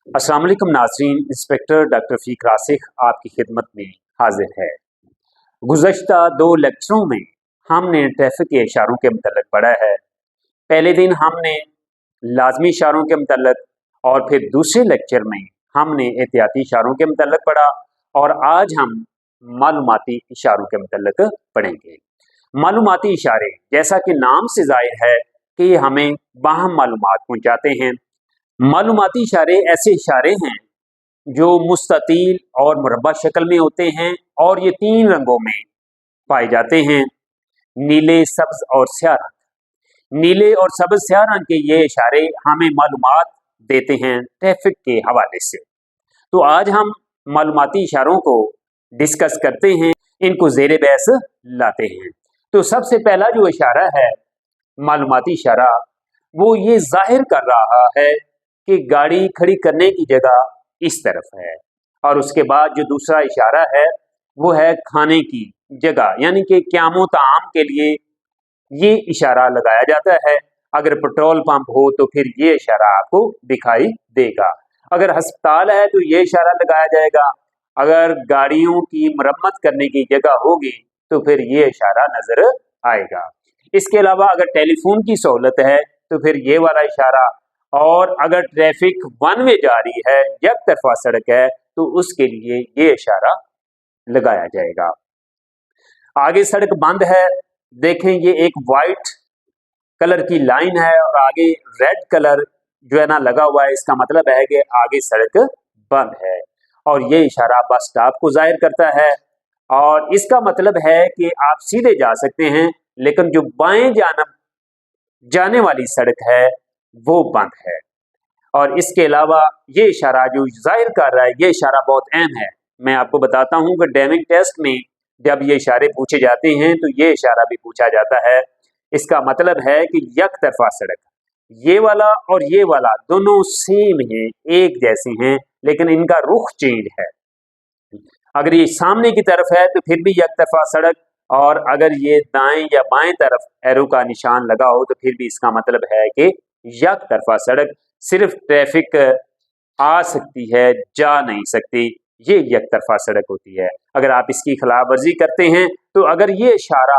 अस्सलाम वालेकुम नाज़रीन, इंस्पेक्टर डॉक्टर फ़ीक रासिक आपकी खिदमत में हाजिर है। गुज़श्ता 2 लेक्चरों में हमने ट्रैफ़िक के इशारों के मुतल्लिक़ पढ़ा है। पहले दिन हमने लाज़मी इशारों के मुतल्लिक़ और फिर दूसरे लेक्चर में हमने एहतियाती इशारों के मुतल्लिक़ पढ़ा और आज हम मालूमाती इशारों के मुतल्लिक़ पढ़ेंगे। मालूमाती इशारे जैसा कि नाम से ज़ाहिर है कि ये हमें बाहम मालूमात पहुँचाते हैं। मालूमाती इशारे ऐसे इशारे हैं जो मुस्ततील और मुरब्बा शक्ल में होते हैं और ये 3 रंगों में पाए जाते हैं, नीले, सब्ज़ और स्याह रंग। नीले और सब्ज़ स्याह रंग के ये इशारे हमें मालूमात देते हैं ट्रैफ़िक के हवाले से। तो आज हम मालूमाती इशारों को डिस्कस करते हैं, इनको ज़ेरे बहस लाते हैं। तो सबसे पहला जो इशारा है, मालूमाती इशारा, वो ये ज़ाहिर कर रहा है कि गाड़ी खड़ी करने की जगह इस तरफ है। और उसके बाद जो दूसरा इशारा है वो है खाने की जगह, यानी कि क़यामो ताम के लिए ये इशारा लगाया जाता है। अगर पेट्रोल पंप हो तो फिर ये इशारा आपको दिखाई देगा। अगर अस्पताल है तो ये इशारा लगाया जाएगा। अगर गाड़ियों की मरम्मत करने की जगह होगी तो फिर ये इशारा नजर आएगा। इसके अलावा अगर टेलीफोन की सहूलत है तो फिर ये वाला इशारा, और अगर ट्रैफिक वन वे जा रही है, एक तरफा सड़क है, तो उसके लिए ये इशारा लगाया जाएगा। आगे सड़क बंद है, देखें ये एक वाइट कलर की लाइन है और आगे रेड कलर जो है ना लगा हुआ है, इसका मतलब है कि आगे सड़क बंद है और ये इशारा बस स्टॉप को जाहिर करता है। और इसका मतलब है कि आप सीधे जा सकते हैं, लेकिन जो बाएं जानब जाने वाली सड़क है वो बंद है। और इसके अलावा ये इशारा जो जाहिर कर रहा है, ये इशारा बहुत अहम है। मैं आपको बताता हूँ कि ड्राइविंग टेस्ट में जब ये इशारे पूछे जाते हैं तो ये इशारा भी पूछा जाता है। इसका मतलब है कि एक तरफा सड़क, ये वाला और ये वाला दोनों सेम हैं, एक जैसे हैं, लेकिन इनका रुख चेंज है। अगर ये सामने की तरफ है तो फिर भी एक तरफा सड़क, और अगर ये दाएं या बाएं तरफ एरो का निशान लगा हो तो फिर भी इसका मतलब है कि एक तरफा सड़क। सिर्फ ट्रैफिक आ सकती है, जा नहीं सकती, ये एक तरफा सड़क होती है। अगर आप इसकी खिलाफ वर्जी करते हैं तो अगर ये इशारा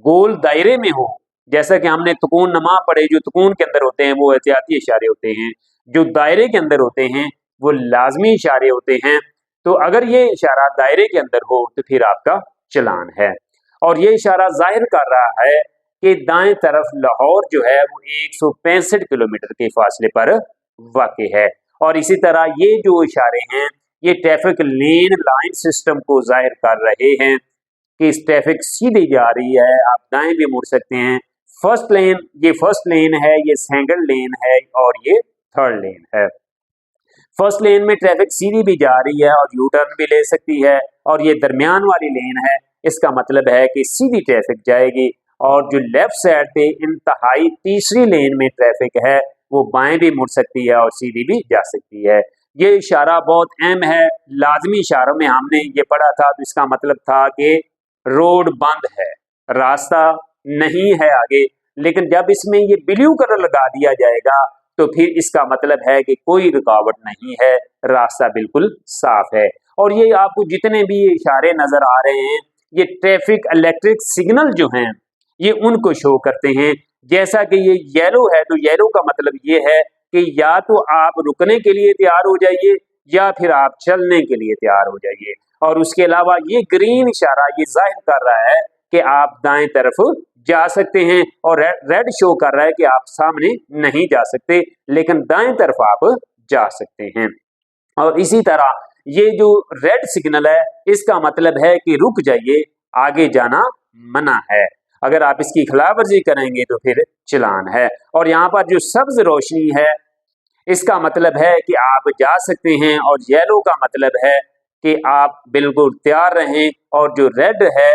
गोल दायरे में हो, जैसा कि हमने तुकून नमा पढ़े, जो तुकून के अंदर होते हैं वो एहतियाती इशारे होते हैं, जो दायरे के अंदर होते हैं वो लाजमी इशारे होते हैं। तो अगर ये इशारा दायरे के अंदर हो तो फिर आपका चलान है। और ये इशारा जाहिर कर रहा है कि दाएं तरफ लाहौर जो है वो 165 किलोमीटर के फासले पर वाक़ है। और इसी तरह ये जो इशारे हैं ये ट्रैफिक लेन लाइन सिस्टम को जाहिर कर रहे हैं कि इस ट्रैफिक सीधी जा रही है, आप दाएं भी मुड़ सकते हैं। फर्स्ट लेन, ये फर्स्ट लेन है, ये सेकंड लेन है और ये थर्ड लेन है। फर्स्ट लेन में ट्रैफिक सीधी भी जा रही है और यू टर्न भी ले सकती है, और ये दरमियान वाली लेन है, इसका मतलब है कि सीधी ट्रैफिक जाएगी। और जो लेफ्ट साइड पे इंतहाई तीसरी लेन में ट्रैफिक है वो बाएं भी मुड़ सकती है और सीधी भी जा सकती है। ये इशारा बहुत अहम है। लाजमी इशारों में हमने ये पढ़ा था, तो इसका मतलब था कि रोड बंद है, रास्ता नहीं है आगे। लेकिन जब इसमें ये ब्लू कलर लगा दिया जाएगा तो फिर इसका मतलब है कि कोई रुकावट नहीं है, रास्ता बिल्कुल साफ है। और ये आपको जितने भी इशारे नजर आ रहे हैं ये ट्रैफिक इलेक्ट्रिक सिग्नल जो हैं ये उनको शो करते हैं। जैसा कि ये येलो है तो येलो का मतलब ये है कि या तो आप रुकने के लिए तैयार हो जाइए या फिर आप चलने के लिए तैयार हो जाइए। और उसके अलावा ये ग्रीन इशारा ये जाहिर कर रहा है कि आप दाएं तरफ जा सकते हैं, और रेड शो कर रहा है कि आप सामने नहीं जा सकते, लेकिन दाएं तरफ आप जा सकते हैं। और इसी तरह ये जो रेड सिग्नल है इसका मतलब है कि रुक जाइए, आगे जाना मना है। अगर आप इसकी खिलाफवर्जी करेंगे तो फिर चलान है। और यहाँ पर जो सब्ज रोशनी है इसका मतलब है कि आप जा सकते हैं, और येलो का मतलब है कि आप बिल्कुल तैयार रहें। और जो रेड है,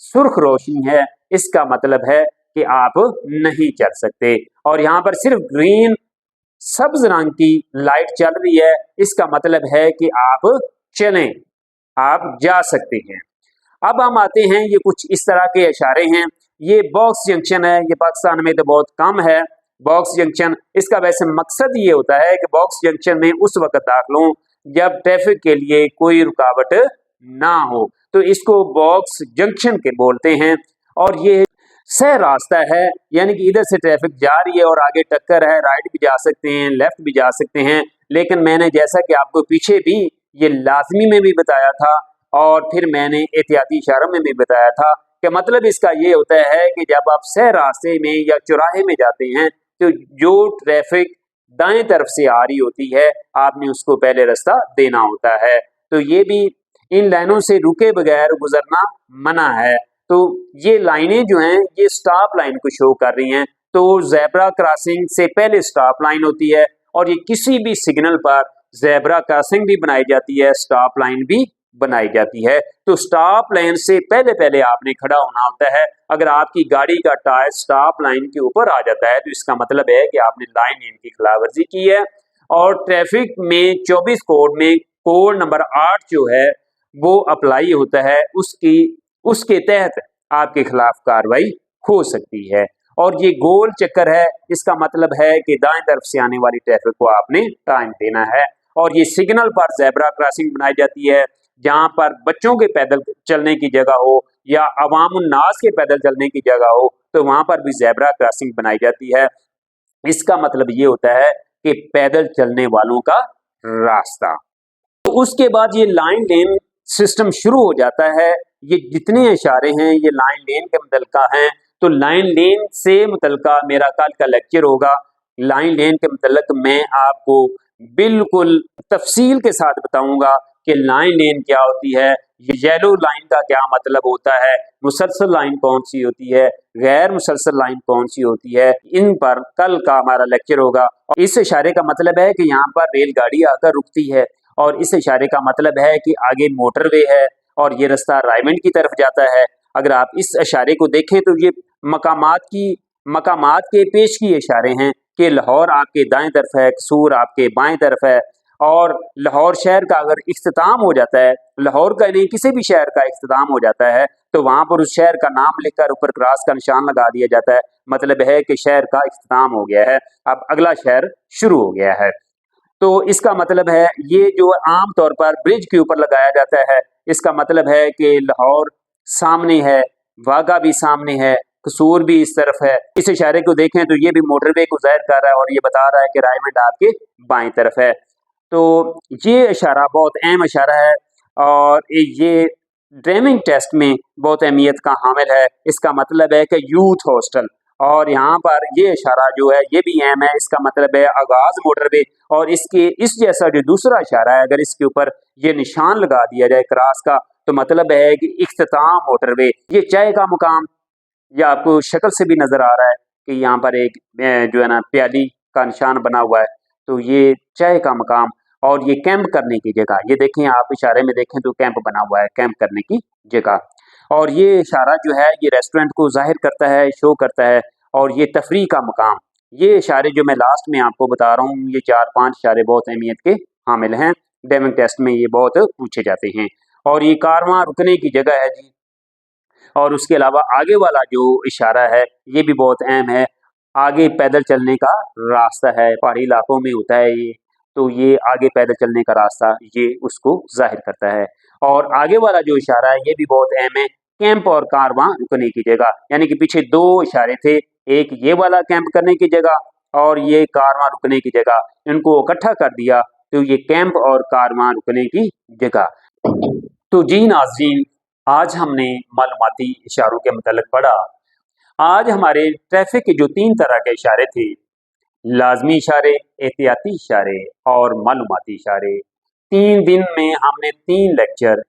सुर्ख रोशनी है, इसका मतलब है कि आप नहीं चल सकते। और यहाँ पर सिर्फ ग्रीन सब्ज रंग की लाइट चल रही है, इसका मतलब है कि आप चलें, आप जा सकते हैं। अब हम आते हैं, ये कुछ इस तरह के इशारे हैं। ये बॉक्स जंक्शन है, ये पाकिस्तान में तो बहुत कम है, बॉक्स जंक्शन, इसका वैसे मकसद ये होता है कि बॉक्स जंक्शन में उस वक्त दाखिल हों जब ट्रैफिक के लिए कोई रुकावट ना हो, तो इसको बॉक्स जंक्शन के बोलते हैं। और ये सह रास्ता है, यानी कि इधर से ट्रैफिक जा रही है और आगे टक्कर है, राइट भी जा सकते हैं, लेफ्ट भी जा सकते हैं। लेकिन मैंने जैसा कि आपको पीछे भी ये लाजमी में भी बताया था और फिर मैंने एहतियाती इशारों में भी बताया था कि मतलब इसका ये होता है कि जब आप सह रास्ते में या चौराहे में जाते हैं तो जो ट्रैफिक दाएं तरफ से आ रही होती है आपने उसको पहले रास्ता देना होता है। तो ये भी इन लाइनों से रुके बगैर गुजरना मना है। तो ये लाइनें जो हैं ये स्टॉप लाइन को शो कर रही हैं। तो ज़ेब्रा क्रॉसिंग से पहले स्टॉप लाइन होती है और ये किसी भी सिग्नल पर ज़ेब्रा क्रॉसिंग भी बनाई जाती है, स्टॉप लाइन भी बनाई जाती है। तो स्टॉप लाइन से पहले पहले आपने खड़ा होना होता है। अगर आपकी गाड़ी का टायर स्टॉप लाइन के ऊपर आ जाता है तो इसका मतलब है कि आपने लाइन नियम की खिलाफवर्जी की है। और ट्रैफिक में 24 कोड में कोड नंबर 8 जो है वो अप्लाई होता है, उसके तहत आपके खिलाफ कार्रवाई हो सकती है। और ये गोल चक्कर है, इसका मतलब है कि दाएं तरफ से आने वाली ट्रैफिक को आपने टाइम देना है। और ये सिग्नल पर ज़ेब्रा क्रॉसिंग बनाई जाती है जहां पर बच्चों के पैदल चलने की जगह हो या अवामुन नास के पैदल चलने की जगह हो, तो वहां पर भी ज़ेब्रा क्रॉसिंग बनाई जाती है। इसका मतलब ये होता है कि पैदल चलने वालों का रास्ता। तो उसके बाद ये लाइन लेन सिस्टम शुरू हो जाता है। ये जितने इशारे हैं ये लाइन लेन के मुतल्लिका हैं। तो लाइन लेन से मुतल्लिका मेरा कल का लेक्चर होगा। लाइन लेन के मुतल्लिक मैं आपको बिल्कुल तफसील के साथ बताऊंगा कि लाइन लेन क्या होती है, येलो लाइन का क्या मतलब होता है, मुसलसल लाइन कौन सी होती है, गैर मुसलसल लाइन कौन सी होती है, इन पर कल का हमारा लेक्चर होगा। और इस इशारे का मतलब है कि यहाँ पर रेलगाड़ी आकर रुकती है और इस इशारे का मतलब है कि आगे मोटरवे है और ये रास्ता रायमंड की तरफ जाता है। अगर आप इस इशारे को देखें तो ये मकामात के पेश की इशारे हैं कि लाहौर आपके दाएं तरफ है, कसूर आपके बाएं तरफ है। और लाहौर शहर का अगर इख्तिताम हो जाता है, लाहौर का नहीं किसी भी शहर का इख्तिताम हो जाता है, तो वहां पर उस शहर का नाम लिखकर ऊपर क्रॉस का निशान लगा दिया जाता है। मतलब है कि शहर का इख्तिताम हो गया है, अब अगला शहर शुरू हो गया है। तो इसका मतलब है ये जो आम तौर पर ब्रिज के ऊपर लगाया जाता है, इसका मतलब है कि लाहौर सामने है, वाघा भी सामने है, कसूर भी इस तरफ है। इस इशारे को देखें तो ये भी मोटरवे को जाहिर कर रहा है और ये बता रहा है कि रायमंड आपके बाएं तरफ है। तो ये इशारा बहुत अहम इशारा है और ये ड्राइविंग टेस्ट में बहुत अहमियत का हामिल है। इसका मतलब है कि यूथ हॉस्टल, और यहाँ पर ये इशारा जो है ये भी अहम है। इसका मतलब है आगाज मोटरवे, और इसके इस जैसा जो दूसरा इशारा है अगर इसके ऊपर ये निशान लगा दिया जाए क्रॉस का, तो मतलब है कि इख्तिताम मोटरवे। ये चाय का मुकाम, या आपको शक्ल से भी नजर आ रहा है कि यहाँ पर एक जो है ना प्याली का निशान बना हुआ है, तो ये चाय का मुकाम। और ये कैंप करने की जगह, ये देखें आप इशारे में देखें तो कैंप बना हुआ है, कैंप करने की जगह। और ये इशारा जो है ये रेस्टोरेंट को जाहिर करता है, शो करता है। और ये तफरीह का मुकाम, ये इशारे जो मैं लास्ट में आपको बता रहा हूँ, ये 4-5 इशारे बहुत अहमियत के हामिल हैं। ड्राइविंग टेस्ट में ये बहुत पूछे जाते हैं। और ये कारवां रुकने की जगह है जी। और उसके अलावा आगे वाला जो इशारा है ये भी बहुत अहम है, आगे पैदल चलने का रास्ता है, पहाड़ी इलाकों में होता है ये, तो ये आगे पैदल चलने का रास्ता ये उसको जाहिर करता है। और आगे वाला जो इशारा है ये भी बहुत अहम है, कैंप और कारवां रुकने की जगह, यानी कि पीछे 2 इशारे थे, एक ये वाला कैंप करने की जगह और ये कारवां रुकने की जगह, इनको इकट्ठा कर दिया तो ये कैंप और कारवां रुकने की जगह। तो जी नाज़रीन, आज हमने मालूमाती इशारों के मुतालिक पढ़ा। आज हमारे ट्रैफिक के जो 3 तरह के इशारे थे, लाजमी इशारे, एहतियाती इशारे और मालूमाती इशारे, 3 दिन में हमने 3 लेक्चर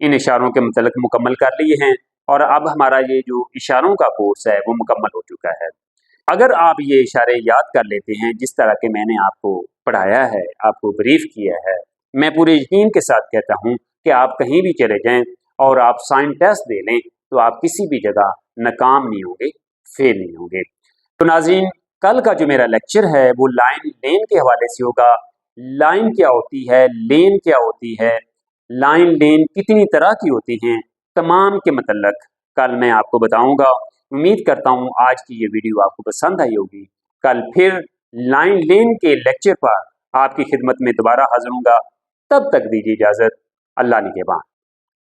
इन इशारों के मुतालिक मुकम्मल कर लिए हैं और अब हमारा ये जो इशारों का कोर्स है वो मुकम्मल हो चुका है। अगर आप ये इशारे याद कर लेते हैं जिस तरह के मैंने आपको पढ़ाया है, आपको ब्रीफ किया है, मैं पूरे यकीन के साथ कहता हूँ कि आप कहीं भी चले जाएं और आप साइन टेस्ट दे लें तो आप किसी भी जगह नाकाम नहीं होंगे, फेल नहीं होंगे। तो नाज़रीन, कल का जो मेरा लेक्चर है वो लाइन लेन के हवाले से होगा। लाइन क्या होती है, लेन क्या होती है, लाइन लेन कितनी तरह की होती हैं, तमाम के मतलब कल मैं आपको बताऊंगा। उम्मीद करता हूं आज की ये वीडियो आपको पसंद आई होगी। कल फिर लाइन लेन के लेक्चर पर आपकी खिदमत में दोबारा हाजिर होऊंगा। तब तक दीजिए इजाज़त। अल्लाह निगहबान।